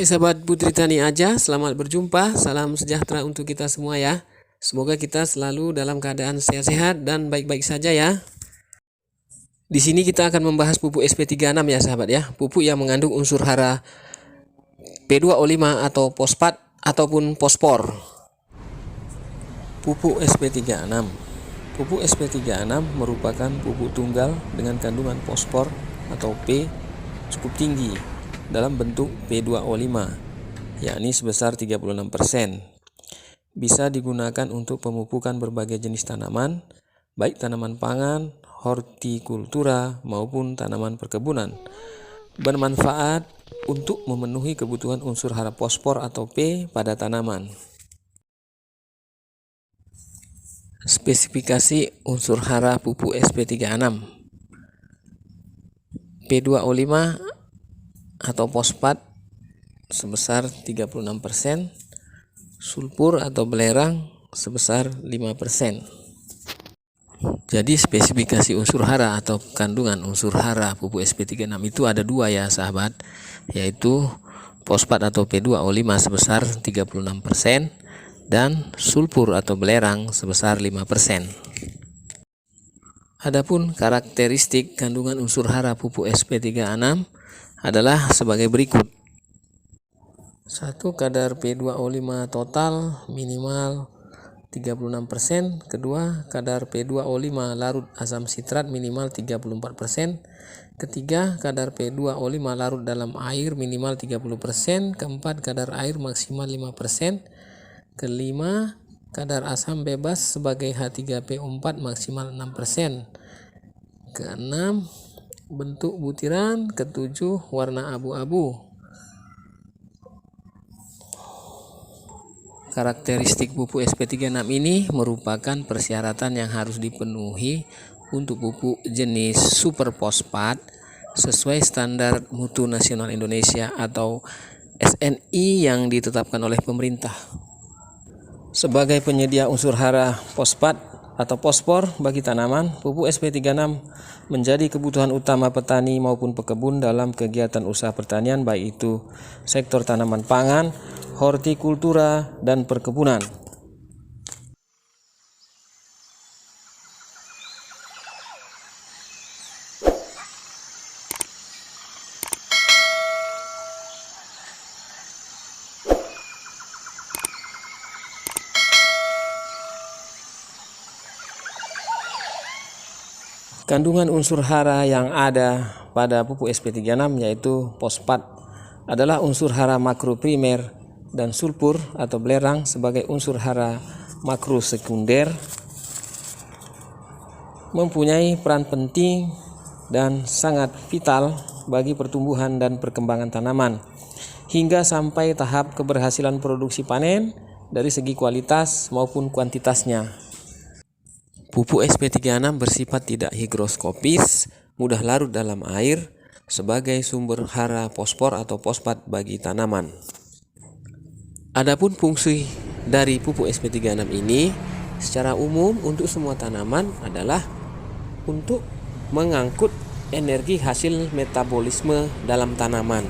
Hai sahabat Putri Tani Aja, selamat berjumpa. Salam sejahtera untuk kita semua ya. Semoga kita selalu dalam keadaan sehat-sehat dan baik-baik saja ya. Di sini kita akan membahas pupuk SP36 ya sahabat ya. Pupuk yang mengandung unsur hara P2O5 atau fosfat ataupun fosfor. Pupuk SP36. Pupuk SP36 merupakan pupuk tunggal dengan kandungan fosfor atau P cukup tinggi dalam bentuk P2O5, yakni sebesar 36%. Bisa digunakan untuk pemupukan berbagai jenis tanaman, baik tanaman pangan, hortikultura, maupun tanaman perkebunan. Bermanfaat untuk memenuhi kebutuhan unsur hara fosfor atau P pada tanaman. Spesifikasi unsur hara pupuk SP36. P2O5 atau fosfat sebesar 36%, sulfur atau belerang sebesar 5%. Jadi spesifikasi unsur hara atau kandungan unsur hara pupuk SP36 itu ada dua ya sahabat, yaitu fosfat atau P2O5 sebesar 36% dan sulfur atau belerang sebesar 5%. Adapun karakteristik kandungan unsur hara pupuk SP36 adalah sebagai berikut. 1. Kadar P2O5 total minimal 36%. Kedua, kadar P2O5 larut asam sitrat minimal 34%. Ketiga, kadar P2O5 larut dalam air minimal 30%. Keempat, kadar air maksimal 5%. Kelima, kadar asam bebas sebagai H3PO4 maksimal 6%. Keenam, bentuk butiran. Ketujuh, warna abu-abu. Karakteristik pupuk SP36 ini merupakan persyaratan yang harus dipenuhi untuk pupuk jenis super fosfat sesuai standar mutu nasional Indonesia atau SNI yang ditetapkan oleh pemerintah. Sebagai penyedia unsur hara fosfat atau fosfor bagi tanaman, pupuk SP36 menjadi kebutuhan utama petani maupun pekebun dalam kegiatan usaha pertanian, baik itu sektor tanaman pangan, hortikultura, dan perkebunan. Kandungan unsur hara yang ada pada pupuk SP36 yaitu fosfat adalah unsur hara makro primer dan sulfur atau belerang sebagai unsur hara makro sekunder mempunyai peran penting dan sangat vital bagi pertumbuhan dan perkembangan tanaman hingga sampai tahap keberhasilan produksi panen dari segi kualitas maupun kuantitasnya. Pupuk SP36 bersifat tidak higroskopis, mudah larut dalam air sebagai sumber hara fosfor atau fosfat bagi tanaman. Adapun fungsi dari pupuk SP36 ini secara umum untuk semua tanaman adalah untuk mengangkut energi hasil metabolisme dalam tanaman.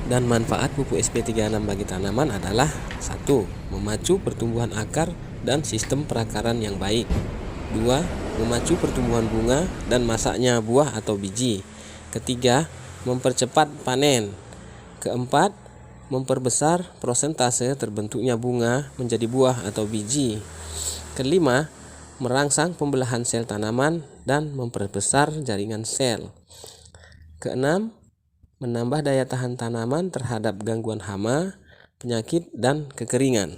Dan manfaat pupuk SP36 bagi tanaman adalah 1. Memacu pertumbuhan akar dan sistem perakaran yang baik. 2. Memacu pertumbuhan bunga dan masaknya buah atau biji. Ketiga, mempercepat panen. Keempat, memperbesar prosentase terbentuknya bunga menjadi buah atau biji. Kelima, merangsang pembelahan sel tanaman dan memperbesar jaringan sel. Keenam, menambah daya tahan tanaman terhadap gangguan hama, penyakit, dan kekeringan.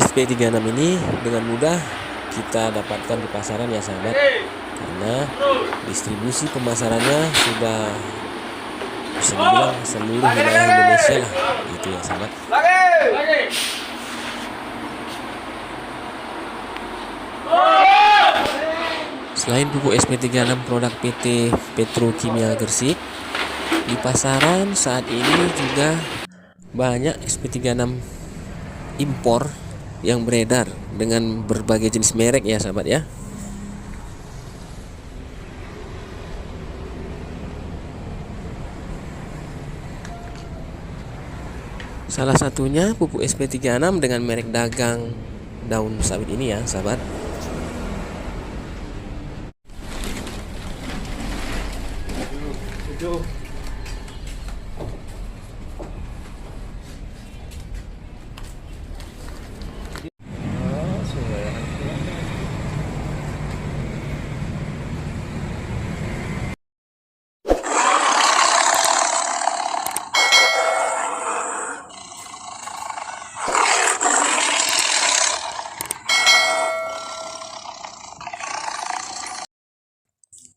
SP36 ini dengan mudah kita dapatkan di pasaran ya sahabat, karena distribusi pemasarannya sudah bisa dibilang seluruh wilayah Indonesia lah gitu ya sahabat. Selain pupuk SP36 produk PT Petrokimia Gresik, di pasaran saat ini juga banyak SP36 impor yang beredar dengan berbagai jenis merek ya sahabat ya. Salah satunya pupuk SP36 dengan merek dagang daun sawit ini ya sahabat.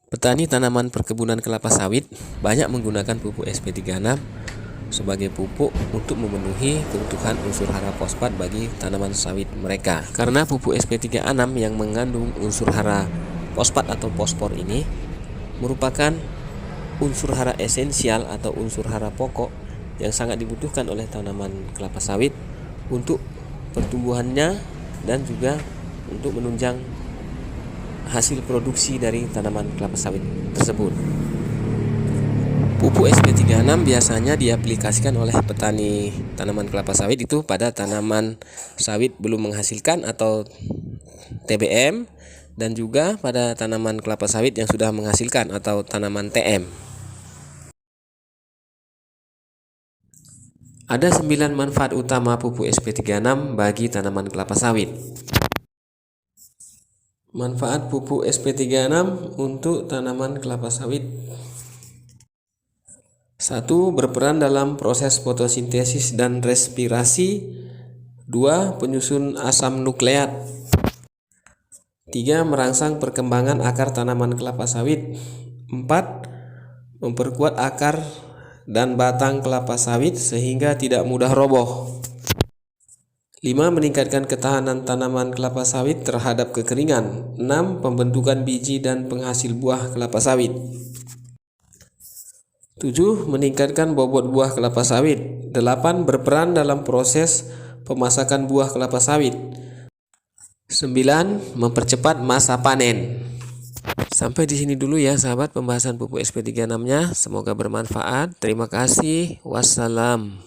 Petani tanaman perkebunan kelapa sawit banyak menggunakan pupuk SP36 sebagai pupuk untuk memenuhi kebutuhan unsur hara fosfat bagi tanaman sawit mereka. Karena pupuk SP36 yang mengandung unsur hara fosfat atau fosfor ini merupakan unsur hara esensial atau unsur hara pokok yang sangat dibutuhkan oleh tanaman kelapa sawit untuk pertumbuhannya dan juga untuk menunjang hasil produksi dari tanaman kelapa sawit tersebut. Pupuk SP36 biasanya diaplikasikan oleh petani tanaman kelapa sawit itu pada tanaman sawit belum menghasilkan atau TBM, dan juga pada tanaman kelapa sawit yang sudah menghasilkan atau tanaman TM. Ada 9 manfaat utama pupuk SP36 bagi tanaman kelapa sawit. Manfaat pupuk SP36 untuk tanaman kelapa sawit. 1. Berperan dalam proses fotosintesis dan respirasi. 2. Penyusun asam nukleat. 3. Merangsang perkembangan akar tanaman kelapa sawit. 4. Memperkuat akar dan batang kelapa sawit sehingga tidak mudah roboh. 5. Meningkatkan ketahanan tanaman kelapa sawit terhadap kekeringan. 6. Pembentukan biji dan penghasil buah kelapa sawit. 7. Meningkatkan bobot buah kelapa sawit. 8. Berperan dalam proses pemasakan buah kelapa sawit. 9. Mempercepat masa panen. Sampai di sini dulu ya sahabat pembahasan pupuk SP36-nya. Semoga bermanfaat. Terima kasih. Wassalam.